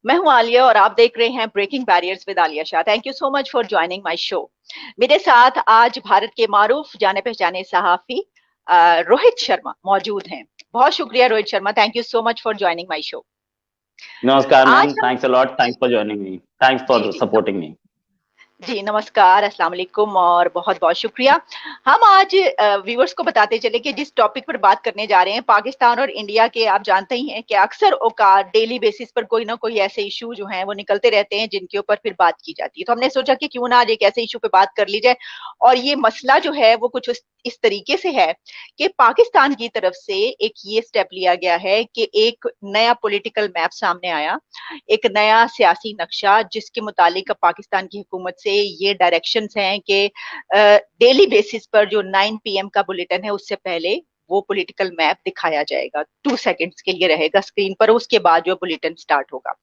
मैं हूं आलिया और आप देख रहे हैं breaking barriers with Alia Shah. Thank you so much for joining my show. मेरे साथ आज भारत के मारूफ जाने पहचाने सहाफी रोहित शर्मा मौजूद हैं। बहुत शुक्रिया Rohit Sharma, thank you so much for joining my show. नमस्कार मैम, आज हम thanks a lot, thanks for joining me, thanks जी फॉर जी सपोर्टिंग मी। जी नमस्कार, अस्सलाम वालेकुम और बहुत बहुत शुक्रिया। हम आज व्यूअर्स को बताते चले कि जिस टॉपिक पर बात करने जा रहे हैं, पाकिस्तान और इंडिया के, आप जानते ही हैं कि अक्सर औकात डेली बेसिस पर कोई ना कोई ऐसे इशू जो हैं वो निकलते रहते हैं जिनके ऊपर फिर बात की जाती है। तो हमने सोचा कि क्यों ना आज एक ऐसे इशू पे बात कर ली जाए। और ये मसला जो है वो कुछ इस तरीके से है कि पाकिस्तान की तरफ से एक ये स्टेप लिया गया है कि एक नया पॉलिटिकल मैप सामने आया, एक नया सियासी नक्शा जिसके मुतालिक पाकिस्तान की हुकूमत से ये डायरेक्शंस हैं कि डेली बेसिस पर जो 9 PM का बुलेटिन है उससे पहले वो पॉलिटिकल मैप दिखाया जाएगा। 2 सेकंड्स के लिए रहेगा स्क्रीन पर, उसके बाद जो बुलेटिन स्टार्ट होगा।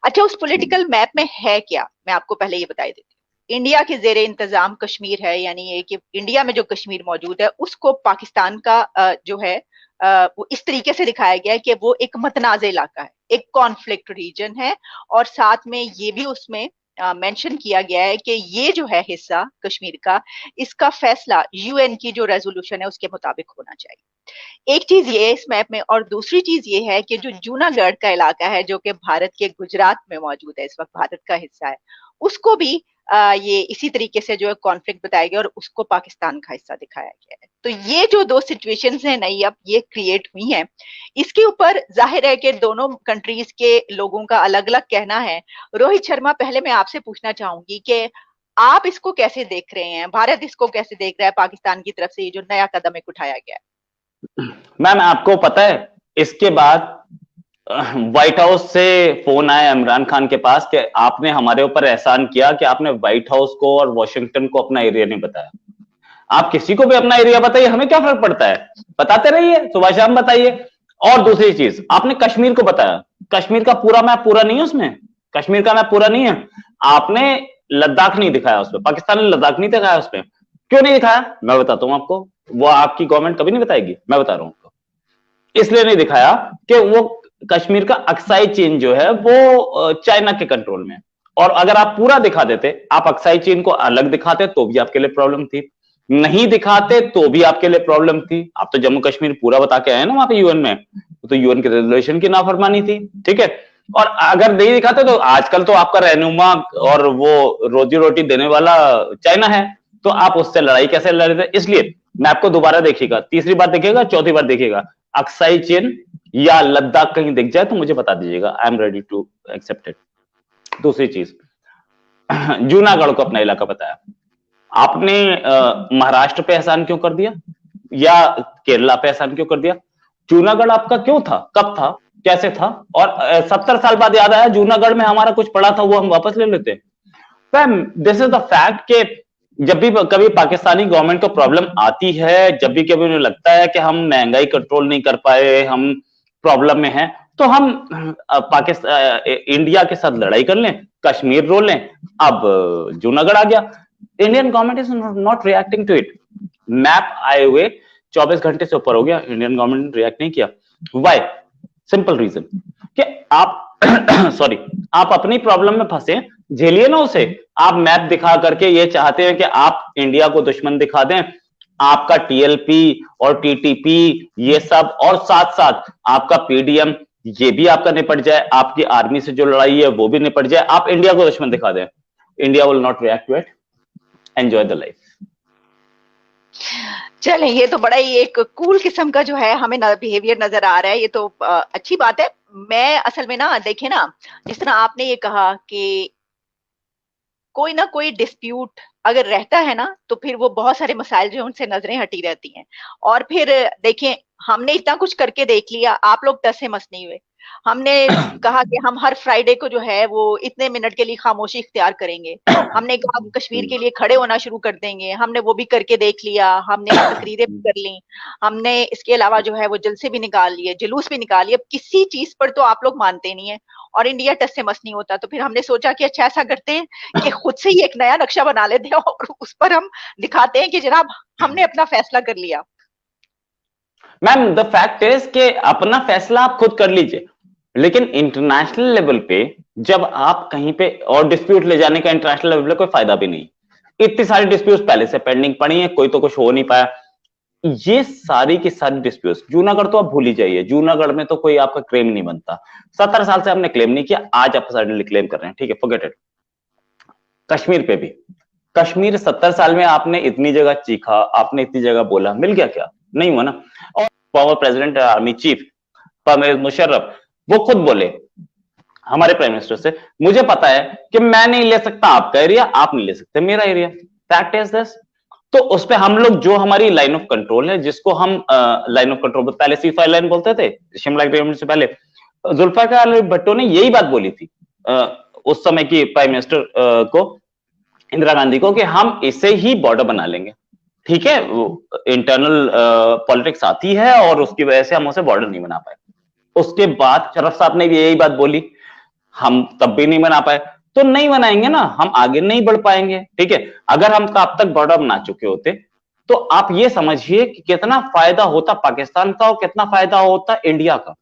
अच्छा, उस पॉलिटिकल मैप में है क्या, मैं आपको पहले ये बता देती हूँ। इंडिया के जेर इंतजाम कश्मीर है, यानी ये कि इंडिया में जो कश्मीर मौजूद है उसको पाकिस्तान का जो है वो इस तरीके से दिखाया गया है कि वो एक मतनाज़ इलाका है, एक कॉन्फ्लिक्ट रीजन है। और साथ में ये भी उसमें मेंशन किया गया है कि ये जो है हिस्सा कश्मीर का, इसका फैसला यूएन की जो रेजोल्यूशन है उसके मुताबिक होना चाहिए। एक चीज ये है इस मैप में, और दूसरी चीज ये है कि जो जूनागढ़ का इलाका है जो कि भारत के गुजरात में मौजूद है, इस वक्त भारत का हिस्सा है, उसको भी ये इसी तरीके से जो है कॉन्फ्लिक्ट बताया गया और उसको पाकिस्तान का हिस्सा दिखाया गया है। तो ये जो दो सिचुएशंस हैं नई अब ये क्रिएट हुई हैं, इसके ऊपर जाहिर है कि दोनों कंट्रीज के लोगों का अलग अलग कहना है। रोहित शर्मा, पहले मैं आपसे पूछना चाहूंगी कि आप इसको कैसे देख रहे हैं, भारत इसको कैसे देख रहा है, पाकिस्तान की तरफ से ये जो नया कदम एक उठाया गया मैम आपको पता है, इसके बाद व्हाइट हाउस से फोन आया इमरान खान के पास कि आपने हमारे ऊपर एहसान किया कि आपने व्हाइट हाउस को और वॉशिंगटन को अपना एरिया नहीं बताया। आप किसी को भी अपना एरिया बताइए, हमें क्या फर्क पड़ता है, बताते रहिए, सुबह शाम बताइए। और दूसरी चीज, आपने कश्मीर को बताया, कश्मीर का पूरा मैप पूरा नहीं है उसमें, कश्मीर का मैप पूरा नहीं है। आपने लद्दाख नहीं दिखाया उसमें, पाकिस्तान ने लद्दाख नहीं दिखाया उसमें। क्यों नहीं दिखाया, मैं बताता हूं आपको। वो आपकी गवर्नमेंट कभी नहीं बताएगी, मैं बता रहा हूं आपको। इसलिए नहीं दिखाया कि वो कश्मीर का अक्साई चेन जो है वो चाइना के कंट्रोल में। और अगर आप पूरा दिखा देते, आप अक्साई चेन को अलग दिखाते तो भी आपके लिए प्रॉब्लम थी, नहीं दिखाते तो भी आपके लिए प्रॉब्लम थी। आप तो जम्मू कश्मीर पूरा बता के आए ना वहां पे यूएन में, तो यूएन के रेजोल्यूशन की नाफरमानी थी, ठीक है। और अगर नहीं दिखाते तो आजकल तो आपका रहनुमा और वो रोजी रोटी देने वाला चाइना है, तो आप उससे लड़ाई कैसे लड़ रहे थे। इसलिए मैं आपको दोबारा देखिएगा, तीसरी बार देखिएगा, चौथी बार देखिएगा, अक्साई चेन या लद्दाख कहीं दिख जाए तो मुझे बता दीजिएगा, I am ready to accept it. दूसरी चीज, जूनागढ़ को अपना इलाका बताया आपने, महाराष्ट्र पे एहसान क्यों कर दिया या केरला पे एहसान क्यों कर दिया। जूनागढ़ आपका क्यों था, कब था, कैसे था। और 70 साल बाद याद आया जूनागढ़ में हमारा कुछ पड़ा था, वो हम वापस ले लेते। दिस इज द फैक्ट कि जब भी कभी पाकिस्तानी गवर्नमेंट को प्रॉब्लम आती है, जब भी कभी उन्हें लगता है कि हम महंगाई कंट्रोल नहीं कर पाए, हम प्रॉब्लम में हैं, तो हम पाकिस्तान इंडिया के साथ लड़ाई कर लें, कश्मीर रो लें। अब जूनागढ़ आ गया, Indian government is not reacting to it. Map आए हुए 24 घंटे से ऊपर हो गया, इंडियन गवर्नमेंट ने रिएक्ट नहीं किया। वाई? सिंपल रीजन कि आप सॉरी, आप अपनी प्रॉब्लम में फंसे, झेलिए ना उसे। आप मैप दिखा करके ये चाहते हैं कि आप इंडिया को दुश्मन दिखा दें, आपका टीएलपी और टीटीपी ये सब, और साथ साथ आपका पीडीएम ये भी आपका निपट जाए, आपकी आर्मी से जो लड़ाई है वो भी निपट जाए, आप इंडिया को दुश्मन दिखा दें। India will not react to it, enjoy the life. चलें, ये तो बड़ा ही एक कूल किस्म का जो है हमें बिहेवियर नजर आ रहा है, ये तो अच्छी बात है। मैं असल में ना, देखे ना, जिस तरह आपने ये कहा कि कोई ना कोई डिस्प्यूट अगर रहता है ना तो फिर वो बहुत सारे मसाइल जो उनसे नजरें हटी रहती हैं। और फिर देखें, हमने इतना कुछ करके देख लिया, आप लोग टसे मस नहीं हुए। हमने कहा कि हम हर फ्राइडे को जो है वो इतने मिनट के लिए खामोशी इख्तियार करेंगे, हमने कहा कश्मीर के लिए खड़े होना शुरू कर देंगे, हमने वो भी करके देख लिया, हमने तकरीरें भी कर ली, हमने इसके अलावा जो है वो जलसे भी निकाल लिए, जुलूस भी निकाल लिए। अब किसी चीज पर तो आप लोग मानते नहीं है और इंडिया टस से मस नहीं होता। तो फिर हमने सोचा कि अच्छा ऐसा करते हैं कि खुद से ही एक नया नक्शा बना लेते हैं और उस पर हम दिखाते हैं कि जनाब हमने अपना फैसला कर लिया। मैम द फैक्ट इज कि अपना फैसला आप खुद कर लीजिए, लेकिन इंटरनेशनल लेवल पे जब आप कहीं पे और डिस्प्यूट ले जाने का इंटरनेशनल लेवल पे कोई फायदा भी नहीं। इतनी सारी डिस्प्यूट पहले से पेंडिंग पड़ी है, कोई तो कुछ हो नहीं पाया। ये सारी की सारी डिस्प्यूट, जूनागढ़ तो आप भूल ही जाइए, जूनागढ़ में तो कोई आपका क्लेम नहीं बनता। 70 साल से आपने क्लेम नहीं किया, आज आप सडनली क्लेम कर रहे हैं, ठीक है, फॉरगेट इट। कश्मीर पे भी, कश्मीर 70 साल में आपने इतनी जगह चीखा, आपने इतनी जगह बोला, मिल गया क्या? नहीं हुआ ना। और former president army chief Pervez Musharraf, वो खुद बोले हमारे प्राइम मिनिस्टर से, मुझे पता है कि मैं नहीं ले सकता आपका एरिया, आप नहीं ले सकते मेरा एरिया, फैक्ट इज दिस। तो उस पे हम लोग, जो हमारी लाइन ऑफ कंट्रोल है, जिसको हम लाइन ऑफ कंट्रोल पहले C5 लाइन बोलते थे, शिमला एग्रीमेंट से पहले जुल्फिकार अली भुट्टो ने यही बात बोली थी उस समय की प्राइम मिनिस्टर को, इंदिरा गांधी को, कि हम इसे ही बॉर्डर बना लेंगे। ठीक है, इंटरनल पॉलिटिक्स आती है और उसकी वजह से हम उसे बॉर्डर नहीं बना पाए। उसके बाद शरफ साहब ने भी यही बात बोली, हम तब भी नहीं बना पाए। तो नहीं बनाएंगे ना, हम आगे नहीं बढ़ पाएंगे। ठीक है, अगर हम अब तक बॉर्डर बना चुके होते तो आप ये समझिए कि कितना फायदा होता पाकिस्तान का और कितना फायदा होता इंडिया का।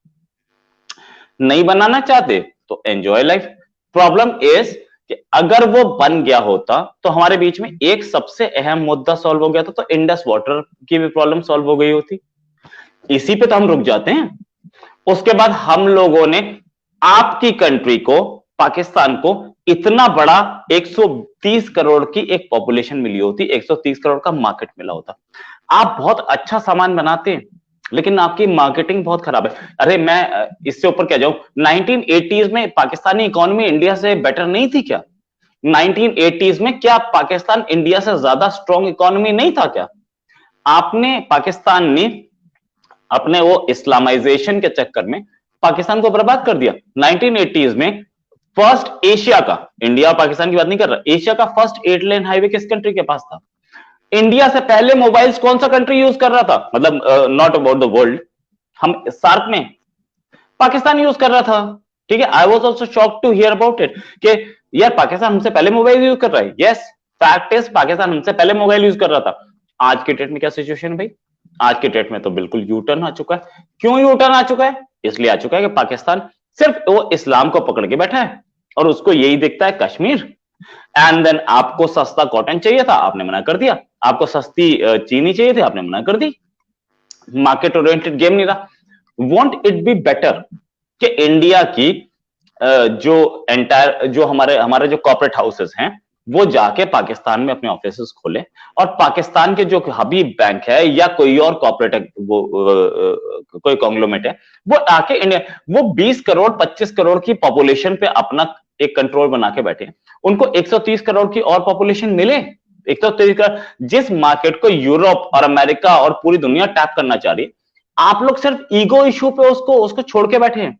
नहीं बनाना चाहते तो एंजॉय लाइफ। प्रॉब्लम इज कि अगर वो बन गया होता तो हमारे बीच में एक सबसे अहम मुद्दा सॉल्व हो गया था, तो इंडस वाटर की भी प्रॉब्लम सॉल्व हो गई होती। इसी पे तो हम रुक जाते हैं। उसके बाद हम लोगों ने आपकी कंट्री को, पाकिस्तान को, इतना बड़ा 130 करोड़ की एक पॉपुलेशन मिली होती, 130 करोड़ का मार्केट मिला होता। आप बहुत अच्छा सामान बनाते हैं लेकिन आपकी मार्केटिंग बहुत खराब है। अरे मैं इससे ऊपर क्या जाऊं, 1980s में पाकिस्तानी इकोनॉमी इंडिया से बेटर नहीं थी क्या? 1980s में क्या पाकिस्तान इंडिया से ज्यादा स्ट्रॉन्ग इकोनॉमी नहीं था क्या? आपने, पाकिस्तान ने अपने वो इस्लामाइजेशन के चक्कर में पाकिस्तान को बर्बाद कर दिया। 1980s में फर्स्ट एशिया का, इंडिया और पाकिस्तान की बात नहीं कर रहा, एशिया का फर्स्ट 8 लेन हाईवे किस कंट्री के पास था? इंडिया से पहले मोबाइल्स कौन सा कंट्री यूज कर रहा था? मतलब नॉट अबाउट द वर्ल्ड, हम सार्क में, पाकिस्तान यूज कर रहा था। ठीक है, I was also shock to hear about it कि यार पाकिस्तान हमसे पहले मोबाइल यूज कर रहा है। यस, फैक्ट इज पाकिस्तान हमसे पहले मोबाइल यूज कर रहा था। आज के डेट में क्या सिचुएशन है भाई? आज के डेट में तो बिल्कुल यू टर्न आ चुका है। क्यों यू टर्न आ चुका है? इसलिए आ चुका है कि पाकिस्तान सिर्फ वो इस्लाम को पकड़ के बैठा है और उसको यही दिखता है कश्मीर। एंड देन आपको सस्ता कॉटन चाहिए था, आपने मना कर दिया। आपको सस्ती चीनी चाहिए थी, आपने मना कर दी। मार्केट ओरिएंटेड गेम नहीं रहा। वॉन्ट इट बी बेटर कि इंडिया की जो एंटायर, जो हमारे जो कॉर्पोरेट हाउसेस हैं, वो जाके पाकिस्तान में अपने ऑफिसेस खोले और पाकिस्तान के जो हबीब बैंक है या कोई और कॉर्पोरेट, वो कोई कॉन्ग्लोमेट है, वो आके इंडिया, वो 20 करोड़ 25 करोड़ की पॉपुलेशन पे अपना एक कंट्रोल बना के बैठे। उनको 130 करोड़ की और पॉपुलेशन मिले, 130 करोड़, जिस मार्केट को यूरोप और अमेरिका और पूरी दुनिया टैप करना चाह रही है, आप लोग सिर्फ ईगो इशू पे उसको छोड़ के बैठे हैं।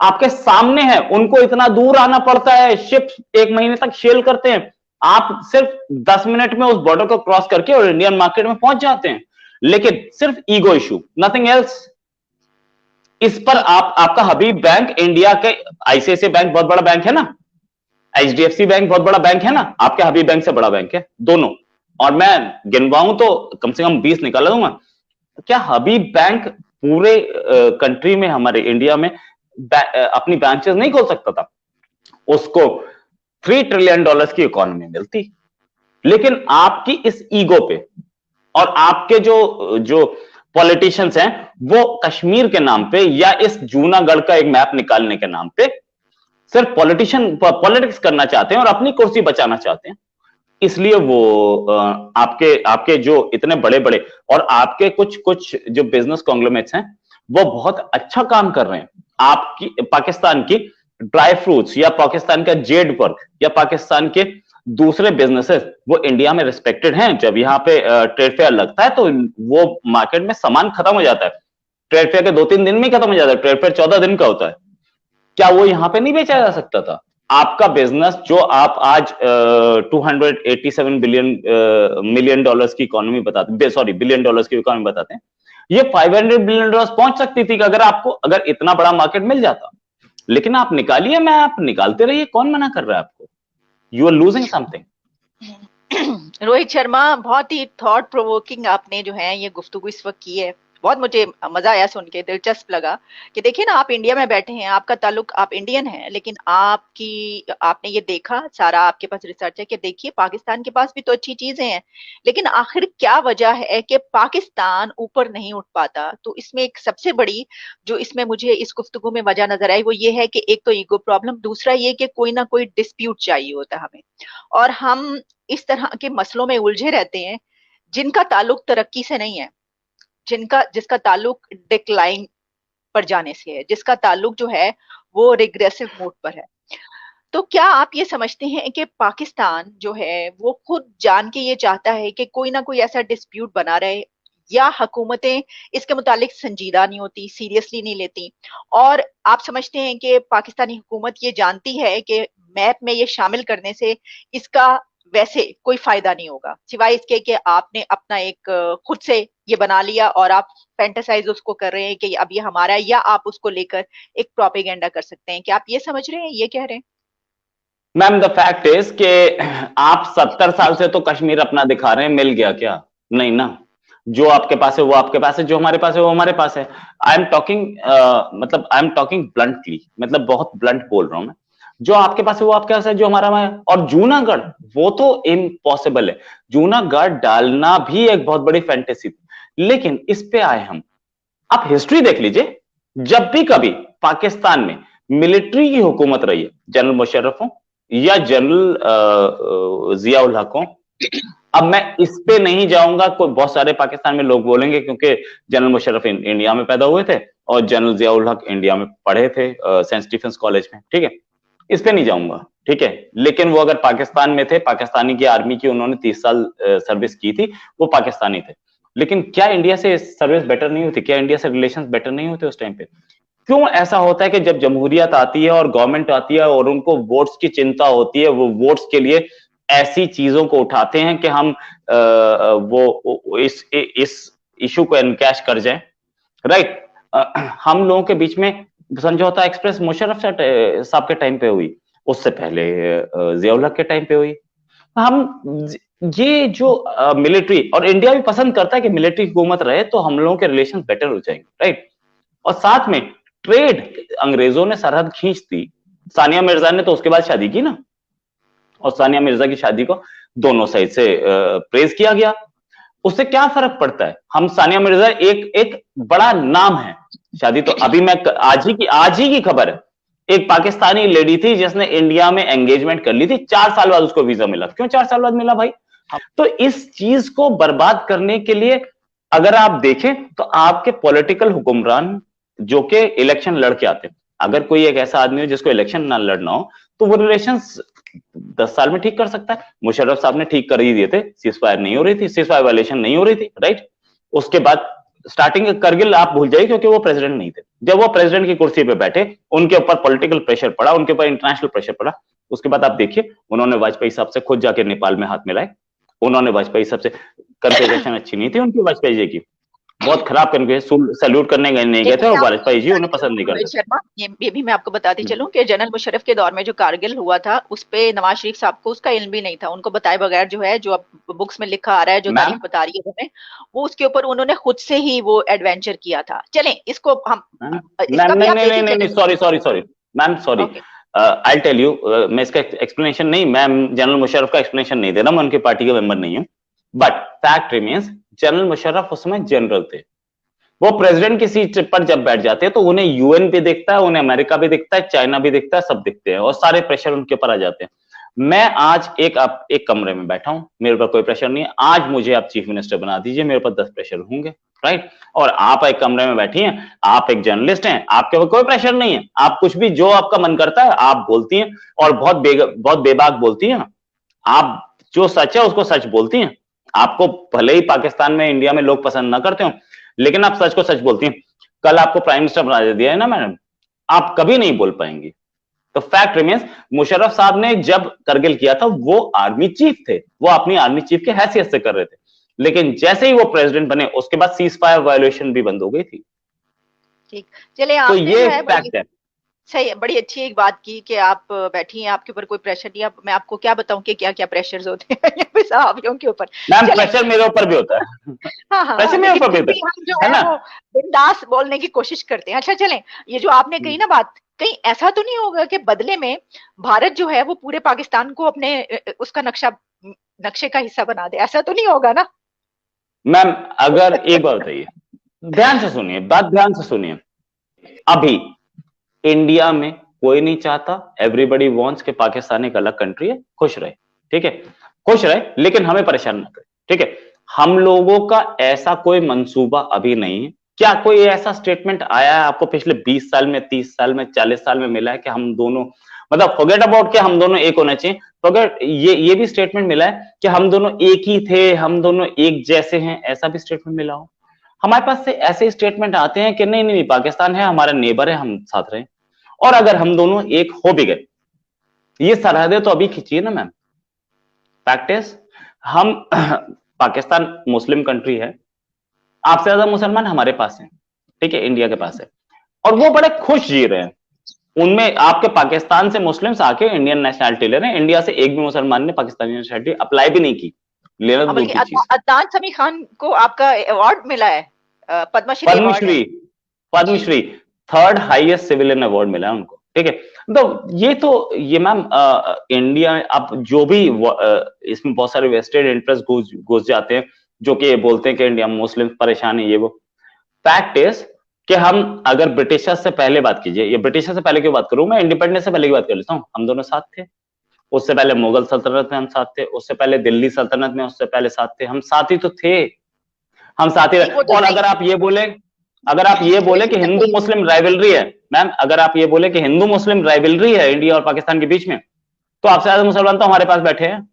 आपके सामने है, उनको इतना दूर आना पड़ता है, शिप 1 महीने तक सेल करते हैं, आप सिर्फ 10 मिनट में उस बॉर्डर को क्रॉस करके और इंडियन मार्केट में पहुंच जाते हैं। लेकिन सिर्फ ईगो इशू, नथिंग एल्स। इस पर आपका हबीब बैंक, इंडिया के आईसीआईसीआई बैंक बहुत बड़ा बैंक है ना, एचडीएफसी बैंक बहुत बड़ा बैंक है ना, आपके हबीब बैंक से बड़ा बैंक है दोनों। और मैं गिनवाऊं तो कम से कम 20 निकाल दूंगा। क्या हबीब बैंक पूरे कंट्री में, हमारे इंडिया में अपनी ब्रांचेस नहीं खोल सकता था? उसको $3 ट्रिलियन की इकोनॉमी मिलती। लेकिन आपकी इस ईगो पे और आपके जो जो पॉलिटिशियंस हैं, वो कश्मीर के नाम पे या इस जूनागढ़ का एक मैप निकालने के नाम पे सिर्फ पॉलिटिक्स करना चाहते हैं और अपनी कुर्सी बचाना चाहते हैं। इसलिए वो आपके आपके जो इतने बड़े बड़े और आपके कुछ कुछ जो बिजनेस कॉन्ग्लोमेरेट्स हैं, वो बहुत अच्छा काम कर रहे हैं। आपकी पाकिस्तान की ड्राई फ्रूट्स या पाकिस्तान का जेड वर्क या पाकिस्तान के दूसरे बिजनेसेस, वो इंडिया में रिस्पेक्टेड हैं। जब यहाँ पे ट्रेड फेयर लगता है तो वो मार्केट में सामान खत्म हो जाता है। ट्रेड फेयर के 2-3 दिन में ही खत्म हो जाता है, ट्रेड फेयर 14 दिन का होता है। क्या वो यहां पे नहीं बेचा जा सकता था? आपका बिजनेस जो आप आज 287 मिलियन डॉलर्स की इकोनॉमी बताते, सॉरी बिलियन डॉलर्स की इकोनॉमी बताते हैं, ये 500 बिलियन डॉलर्स पहुंच सकती थी अगर आपको, अगर इतना बड़ा मार्केट मिल जाता। लेकिन आप निकालिए, मैं आप निकालते रहिए, कौन मना कर रहा है आपको? You are losing something. Rohit Sharma, बहुत ही थॉट प्रोवोकिंग आपने जो है ये गुफ्तगू इस वक्त की है, बहुत मुझे मजा आया सुन के, दिलचस्प लगा कि देखिए ना, आप इंडिया में बैठे हैं, आपका ताल्लुक, आप इंडियन हैं, लेकिन आपने ये देखा, सारा आपके पास रिसर्च है कि देखिए पाकिस्तान के पास भी तो अच्छी चीजें हैं, लेकिन आखिर क्या वजह है कि पाकिस्तान ऊपर नहीं उठ पाता। तो इसमें एक सबसे बड़ी जो इसमें मुझे इस गुफ्तगू में वजह नजर आई वो ये है कि एक तो ईगो प्रॉब्लम, दूसरा ये कि कोई ना कोई डिस्प्यूट चाहिए होता है हमें, और हम इस तरह के मसलों में उलझे रहते हैं जिनका ताल्लुक तरक्की से नहीं है, जिनका जिसका ताल्लुक डिक्लाइन पर जाने से है, जिसका ताल्लुक जो है वो रिग्रेसिव मोड पर है। तो क्या आप ये समझते हैं कि पाकिस्तान जो है वो खुद जान के ये चाहता है कि कोई ना कोई ऐसा डिस्प्यूट बना रहे, या हुकूमतें इसके मुतालिक संजीदा नहीं होती, सीरियसली नहीं लेती, और आप समझते हैं कि पाकिस्तानी हुकूमत ये जानती है कि मैप में ये शामिल करने से इसका वैसे कोई फायदा नहीं होगा, सिवाय इसके कि आपने अपना एक खुद से ये बना लिया और आप फैंटेसाइज उसको कर रहे हैं कि अब ये हमारा है, या आप उसको लेकर एक प्रोपेगेंडा कर सकते हैं। क्या आप ये समझ रहे हैं, ये कह रहे हैं? मैम द फैक्ट इज कि आप 70 साल से तो कश्मीर अपना दिखा रहे हैं, मिल गया क्या? नहीं ना। जो आपके पास है वो आपके पास है, जो हमारे पास है वो हमारे पास है। आई एम टॉकिंग मतलब आई एम टॉकिंग ब्लंटली, मतलब बहुत ब्लंट बोल रहा हूं मैं। जो आपके पास है वो आपके पास है, जो हमारा है। और जूनागढ़ वो तो इम्पॉसिबल है, जूनागढ़ डालना भी एक बहुत बड़ी फैंटेसी थी। लेकिन इस पे आए हम, आप हिस्ट्री देख लीजिए, जब भी कभी पाकिस्तान में मिलिट्री की हुकूमत रही है, जनरल मुशर्रफ हो या जनरल जिया उल हक हो, अब मैं इस पे नहीं जाऊंगा, कोई बहुत सारे पाकिस्तान में लोग बोलेंगे क्योंकि जनरल मुशर्रफ इंडिया में पैदा हुए थे और जनरल जिया उल हक इंडिया में पढ़े थे सेंट स्टीफेंस कॉलेज में, ठीक है, इस पे नहीं जाऊंगा, ठीक है। लेकिन वो अगर पाकिस्तान में थे, पाकिस्तानी की आर्मी की उन्होंने 30 साल सर्विस की थी, वो पाकिस्तानी थे। लेकिन क्या इंडिया से सर्विस बेटर नहीं होती? क्या इंडिया से रिलेशंस बेटर नहीं होते उस टाइम पे? क्यों ऐसा होता है कि जब जमहूरियत आती है और गवर्नमेंट आती है और उनको वोट्स की चिंता होती है, वो वोट्स के लिए ऐसी चीजों को उठाते हैं कि हम वो इस इशू को एनकैश कर जाएं, राइट? हम लोगों के बीच में समझौता एक्सप्रेस मुशर्रफ साहब के टाइम पे हुई, उससे पहले जिया उल हक के टाइम पे हुई। हम ये जो मिलिट्री, और इंडिया भी पसंद करता है कि मिलिट्री हुकूमत रहे तो हम लोगों के रिलेशन बेटर हो जाएंगे, राइट? और साथ में ट्रेड, अंग्रेजों ने सरहद खींच दी, सानिया मिर्जा ने तो उसके बाद शादी की ना, और सानिया मिर्जा की शादी को दोनों साइड से प्रेज किया गया। उससे क्या फर्क पड़ता है? हम सानिया मिर्जा एक एक बड़ा नाम है, शादी तो अभी मैं आज ही की खबर है, एक पाकिस्तानी लेडी थी जिसने इंडिया में एंगेजमेंट कर ली थी, 4 साल बाद उसको वीजा मिला। क्यों 4 साल बाद मिला भाई? तो इस चीज को बर्बाद करने के लिए अगर आप देखें तो आपके पॉलिटिकल हुक्मरान जो कि इलेक्शन लड़ के आते हैं, अगर कोई एक ऐसा आदमी हो जिसको इलेक्शन ना लड़ना हो तो वो रिलेशंस 10 साल में ठीक कर सकता है। मुशर्रफ साहब ने ठीक कर ही दिए थे, सीज फायर नहीं हो रही थी, सीज फायर वायलेशन नहीं हो रही थी, राइट? उसके बाद स्टार्टिंग करगिल आप भूल जाइए क्योंकि वो प्रेसिडेंट नहीं थे। जब वो प्रेसिडेंट की कुर्सी पे बैठे, उनके ऊपर पॉलिटिकल प्रेशर पड़ा, उनके ऊपर इंटरनेशनल प्रेशर पड़ा। उसके बाद आप देखिए, उन्होंने वाजपेयी साहब से खुद जाके नेपाल में हाथ मिलाए, उन्होंने वाजपेयी साहब से, कन्वर्सेशन अच्छी नहीं थी उनकी वाजपेयी जी की, बहुत खराब करके सैल्यूट करने नहीं गए थे, और वाजपेयी जी उन्हें पसंद नहीं रोहित करते शर्मा, ये भी मैं आपको बताती चलूं कि जनरल मुशर्रफ के दौर में जो कारगिल हुआ था उस पे नवाज शरीफ साहब को उसका इल्म भी नहीं था, उनको बताए बगैर जो है, जो अब बुक्स में लिखा आ रहा है, जो तारीख मैम। बता रही है हमें, वो उसके ऊपर उन्होंने खुद से ही वो एडवेंचर किया था। चलें इसको हम, इसका मैम भी नहीं आप नहीं देख नहीं ही नहीं नहीं, चलें। Sorry sorry sorry ma'am, sorry. Okay. I tell you, मैं इसका एक्सप्लेनेशन नहीं, मैं जनरल मुशर्रफ का एक्सप्लेनेशन नहीं दे रहा, मैं उनकी पार्टी का मेंबर नहीं हूं। But fact remains, general Musharraf उस समय जनरल थे। वो प्रेसिडेंट की सीट पर जब बैठ जाते हैं तो उन्हें यूएन भी दिखता है, उन्हें अमेरिका भी दिखता है, चाइना भी दिखता है, सब दिखते हैं और सारे प्रेशर उनके ऊपर आ जाते हैं। मैं आज एक कमरे में बैठा हूं, मेरे पर कोई प्रेशर नहीं है। आज मुझे आप चीफ मिनिस्टर बना दीजिए, मेरे पर 10 प्रेशर होंगे, राइट? और आप एक कमरे में बैठी हैं, आप एक जर्नलिस्ट हैं, आपके ऊपर कोई प्रेशर नहीं है, आप कुछ भी जो आपका मन करता है आप बोलती हैं, और बहुत बेबाक बोलती हैं। आप जो सच है उसको सच बोलती हैं। आपको भले ही पाकिस्तान में, इंडिया में लोग पसंद ना करते हो, लेकिन आप सच को सच बोलती हैं। कल आपको प्राइम मिनिस्टर बना दिया है ना मैडम, आप कभी नहीं बोल पाएंगी। तो फैक्ट रिमेन्स, मुशर्रफ साहब ने जब करगिल किया था वो आर्मी चीफ थे, वो अपनी आर्मी चीफ की हैसियत से कर रहे थे। लेकिन जैसे ही वो प्रेसिडेंट बने उसके बाद सीज फायर वायोलेशन भी बंद हो गई थी। ठीक, चले तो आपने जो ये है बड़ी फैक्ट है। सही है, बड़ी अच्छी एक बात की कि आप बैठी हैं, आपके ऊपर कोई प्रेशर नहीं। अब मैं आपको क्या बताऊं कि क्या क्या प्रेशर्स होते हैं यहाँ पे सहाफियों के ऊपर। मैम चले, प्रेशर मेरे ऊपर भी होता है। हाँ हाँ प्रेशर हाँ, मेरे लेकिन ऊपर भी फिर होता भी हम जो है है ना। वो बिंदास बोलने की कोशिश करते हैं। अच्छा चलें, ये जो आपने कही ना बात, कहीं ऐसा तो नहीं होगा कि बदले में भारत जो है वो पूरे पाकिस्तान को अपने उसका नक्शे का हिस्सा बना दे? ऐसा तो नहीं होगा ना? मैम अगर एक बात बताइए, ध्यान से सुनिए, बात ध्यान से सुनिए। अभी इंडिया में कोई नहीं चाहता, एवरीबॉडी वांट्स कि पाकिस्तान एक अलग कंट्री है, खुश रहे, ठीक है, खुश रहे, लेकिन हमें परेशान ना करे, ठीक है। हम लोगों का ऐसा कोई मंसूबा अभी नहीं है। क्या कोई ऐसा स्टेटमेंट आया है आपको पिछले 20 साल में, 30 साल में, 40 साल में मिला है कि हम दोनों, मतलब फॉरगेट अबाउट कि हम दोनों एक होना चाहिए, फॉरगेट ये भी स्टेटमेंट मिला है कि हम दोनों एक ही थे, हम दोनों एक जैसे हैं, ऐसा भी स्टेटमेंट मिला हो? हमारे पास से ऐसे स्टेटमेंट आते हैं कि नहीं नहीं, पाकिस्तान है हमारा नेबर है, हम साथ रहे। और अगर हम दोनों एक हो भी गए, ये सरहदें तो अभी खींची है ना मैम। फैक्ट इज, हम पाकिस्तान मुस्लिम कंट्री है, आपसे ज्यादा मुसलमान हमारे पास हैं, ठीक है, इंडिया के पास है, और वो बड़े खुश जी रहे हैं। उनमें आपके पाकिस्तान से मुस्लिम्स आके इंडियन नेशनलिटी ले रहे हैं, इंडिया से एक भी मुसलमान ने पाकिस्तानी नेशनलिटी अप्लाई भी नहीं की, लेना तो हाँ, दूर बल्कि की चीज। अदनान समी खान को आपका अवार्ड मिला है, पद्मश्री अवार्ड है। पद्मश्री, जी। Padmashri, third highest civilian award मिला है उनको, ठीक है। तो ये मैम इंडिया, अब जो भी इसमें बहुत सारे वेस्टेड इंटरेस्ट घुस जाते हैं, जो कि ये बोलते हैं कि इंडिया में मुस्लिम परेशान है, ये वो। फैक्ट इज कि हम अगर ब्रिटिशर से पहले बात कीजिए, ये ब्रिटिशर से पहले क्यों बात करूं, मैं इंडिपेंडेंस से पहले की बात कर लेता हूं, हम दोनों साथ थे। उससे पहले मुगल सल्तनत में हम साथ थे, उससे पहले दिल्ली सल्तनत में, उससे पहले साथ थे, हम साथ ही तो थे, हम साथ ही नहीं, वो रहे। तो और सही, अगर आप ये वो बोले कि चीज तो हिंदू सही है। मुस्लिम राइवलरी है, मैम अगर आप ये बोले कि हिंदू मुस्लिम राइवलरी है इंडिया और पाकिस्तान के बीच में, तो आपसे ज्यादा मुसलमान तो हमारे पास बैठे हैं,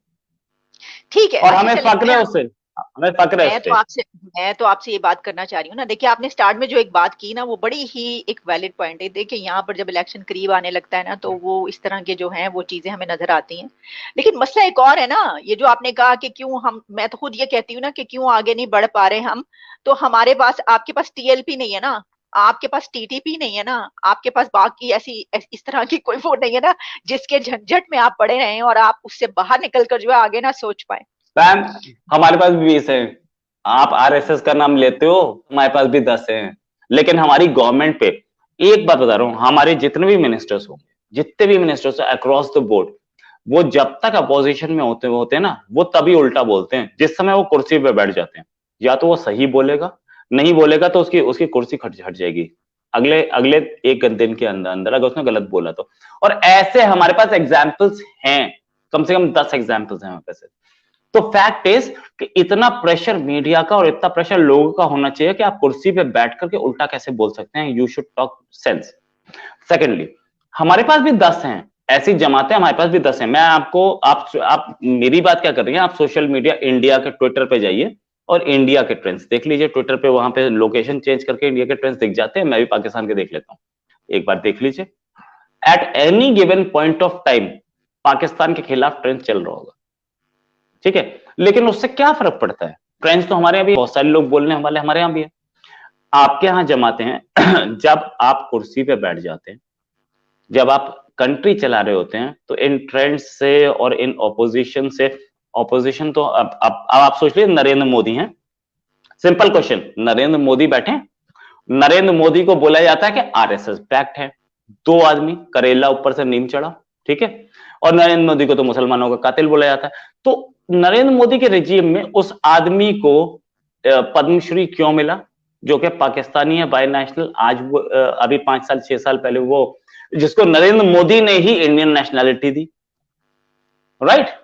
ठीक है, और अच्छा हमें चले, फक्र है उससे, हमें फक्र है मैं तो उससे। आपसे मैं तो आपसे ये बात करना चाह रही हूँ ना। देखिए, आपने स्टार्ट में जो एक बात की ना, वो बड़ी ही एक वैलिड पॉइंट है। देखिए, यहाँ पर जब इलेक्शन करीब आने लगता है ना, तो वो इस तरह के जो हैं वो चीजें हमें नजर आती हैं। लेकिन मसला एक और है ना, ये जो आपने कहा कि क्यों हम, मैं तो खुद ये कहती हूँ ना कि क्यों आगे नहीं बढ़ पा रहे हम। तो हमारे पास, आपके पास टीएलपी नहीं है ना, आपके पास टीटीपी नहीं है ना, आपके पास बाकी इस तरह की कोई वो नहीं है ना, जिसके झंझट में आप पड़े रहे और आप उससे बाहर निकल कर जो है आगे ना सोच पाए। मैम हमारे पास भी 20 है, आप आरएसएस का नाम लेते हो, हमारे पास भी 10 हैं, लेकिन हमारी गवर्नमेंट पे, एक बात बता रहा हूं, हमारे जितने भी मिनिस्टर्स होंगे, जितने भी मिनिस्टर्स अक्रॉस द बोर्ड, वो जब तक अपोजिशन में होते हैं ना, वो तभी उल्टा बोलते हैं जिस समय वो कुर्सी पे बैठ जाते हैं। या तो वो सही बोलेगा, नहीं बोलेगा तो उसकी उसकी कुर्सी हट जाएगी अगले अगले एक दिन के अंदर अंदर, अगर उसने गलत बोला तो। और ऐसे हमारे पास एग्जाम्पल्स हैं, कम से कम 10 एग्जाम्पल्स हैं हमारे पास। तो फैक्ट इज कि इतना प्रेशर मीडिया का और इतना प्रेशर लोगों का होना चाहिए कि आप कुर्सी पे बैठ करके उल्टा कैसे बोल सकते हैं, you should talk sense. Secondly, हमारे पास भी 10 हैं, ऐसी जमातें हमारे पास भी 10 हैं। मैं आपको, आप मेरी बात क्या कर रही हैं, आप सोशल मीडिया इंडिया के ट्विटर पे जाइए और इंडिया के ट्रेंड्स देख लीजिए, ट्विटर पे वहां पे लोकेशन चेंज करके इंडिया के ट्रेंड्स दिख जाते हैं, मैं भी पाकिस्तान के देख लेता हूं, एक बार देख लीजिए। At any given point of time Pakistan के खिलाफ ट्रेंड चल रहा होगा, ठीक है, लेकिन उससे क्या फर्क पड़ता है, ट्रेंड्स तो हमारे यहाँ भी, बहुत सारे लोग बोलने वाले हमारे यहाँ भी है, आपके यहाँ जमाते हैं। जब आप कुर्सी पे बैठ जाते हैं, जब आप कंट्री चला रहे होते हैं, तो इन ट्रेंड्स से और इन ऑपोजिशन से, ऑपोजिशन तो अब आप सोच लीजिए नरेंद्र मोदी हैं, सिंपल क्वेश्चन, नरेंद्र मोदी बैठे, नरेंद्र मोदी को बोला जाता है कि आरएसएस बैक्ड है, दो आदमी करेला ऊपर से नीम चढ़ा, ठीक है, और नरेंद्र मोदी को तो मुसलमानों का कातिल बोला जाता है। तो नरेंद्र मोदी के रिजीम में उस आदमी को पद्मश्री क्यों मिला, जो कि पाकिस्तानी है, बाय नेशनल, आज वो अभी 5 साल 6 साल पहले वो, जिसको नरेंद्र मोदी ने ही इंडियन नेशनैलिटी दी, राइट?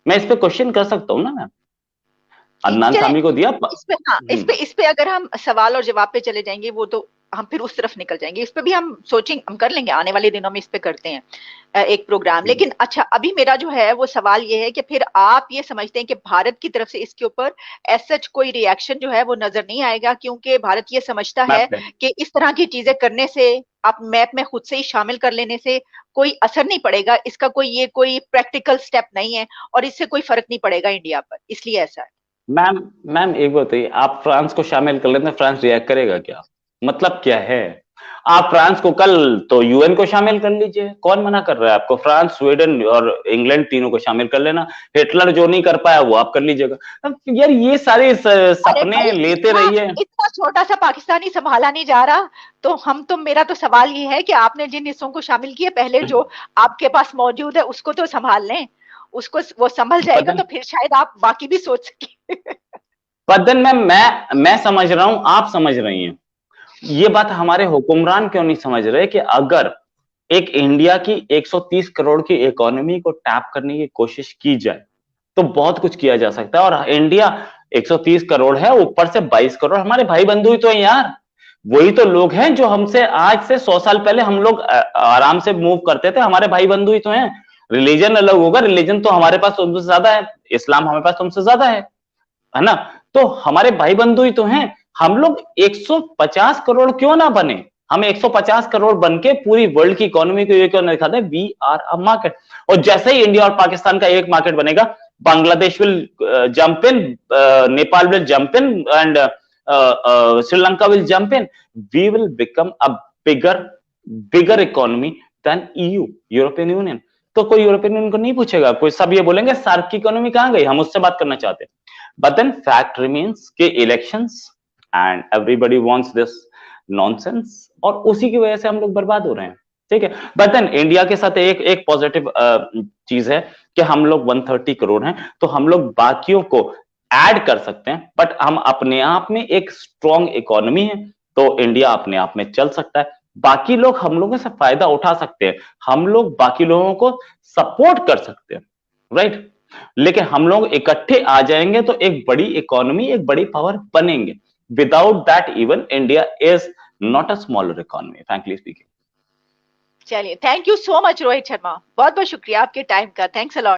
मैं इस पे क्वेश्चन कर सकता हूं ना मैम, ठीक, अदनान चले, सामी को दिया इस पे, हाँ, इस पे अगर हम सवाल और जवाब पे चले जाएंगे, वो तो हम फिर उस तरफ निकल जाएंगे। इस पे भी हम सोचेंगे, हम कर लेंगे आने वाले दिनों में, इस पे करते हैं एक प्रोग्राम। लेकिन अच्छा, अभी मेरा जो है वो सवाल ये है कि फिर आप ये समझते हैं कि भारत की तरफ से इसके ऊपर सच कोई रिएक्शन जो है वो नजर नहीं आएगा, क्योंकि भारत ये समझता है मैम कि इस तरह की चीजें करने से, आप मैप में खुद से ही शामिल कर लेने से कोई असर नहीं पड़ेगा, इसका कोई ये कोई प्रैक्टिकल स्टेप नहीं है, और इससे कोई फर्क नहीं पड़ेगा इंडिया पर, इसलिए ऐसा है। मैम मैम एक बात बताइए, आप फ्रांस को शामिल कर लेते हैं, फ्रांस रिएक्ट करेगा क्या, मतलब क्या है? आप फ्रांस को कल तो यूएन को शामिल कर लीजिए, कौन मना कर रहा है आपको? फ्रांस, स्वीडन और इंग्लैंड तीनों को शामिल कर लेना। हिटलर जो नहीं कर पाया वो आप कर लीजिएगा। अब यार ये सारे अरे भाई, सपने लेते इतना रहिए। इतना छोटा सा पाकिस्तानी संभाला नहीं जा रहा। तो हम तो, मेरा तो सवाल ये है कि आपने जिन हिस्सों को शामिल किए, पहले जो आपके पास मौजूद है उसको तो संभाल लें। उसको वो संभल जाएगा बदन तो फिर शायद आप बाकी भी सोच सकें। बदन में मैं समझ रहा हूं, आप समझ रही हैं। ये बात हमारे हुक्मरान क्यों नहीं समझ रहे कि अगर एक इंडिया की 130 करोड़ की इकोनॉमी को टैप करने की कोशिश की जाए तो बहुत कुछ किया जा सकता है। और इंडिया 130 करोड़ है, ऊपर से 22 करोड़ हमारे भाई बंधु ही तो हैं यार। वही तो लोग हैं जो हमसे आज से 100 साल पहले हम लोग आराम से मूव करते थे, हमारे भाई बंधु ही तो हैं। रिलीजन अलग होगा, रिलीजन तो हमारे पास तुमसे ज्यादा है, इस्लाम हमारे पास तुमसे ज्यादा है ना? तो हमारे भाई बंधु ही तो हैं। हम लोग 150 करोड़ क्यों ना बने? हम 150 करोड़ बन के पूरी वर्ल्ड की इकोनॉमी को ये क्यों नहीं दिखाते? We are a market. और जैसे ही इंडिया और पाकिस्तान का एक मार्केट बनेगा, Bangladesh will jump in, Nepal will jump in and Sri Lanka will jump in. We will become a bigger bigger economy than EU, European Union. तो कोई यूरोपियन यूनियन को नहीं पूछेगा, कोई सब ये बोलेंगे सार्क की इकोनॉमी कहां गई, हम उससे बात करना चाहते हैं। But then fact remains कि elections and everybody wants this nonsense, और उसी की वजह से हम लोग बर्बाद हो रहे हैं। ठीक है, बट देन इंडिया के साथ एक एक पॉजिटिव चीज है कि हम लोग 130 करोड़ हैं, तो हम लोग बाकियों को ऐड कर सकते हैं। बट हम अपने आप में एक स्ट्रॉन्ग इकोनॉमी है, तो इंडिया अपने आप में चल सकता है। बाकी लोग हम लोगों से फायदा उठा सकते हैं, हम लोग बाकी लोगों को सपोर्ट कर सकते हैं, राइट? लेकिन हम लोग इकट्ठे आ जाएंगे तो एक बड़ी इकोनॉमी, एक बड़ी पावर बनेंगे। Without that even India is not a smaller economy, frankly speaking. चलिए, thank you so much Rohit Sharma, बहुत बहुत शुक्रिया आपके टाइम का। Thanks a lot.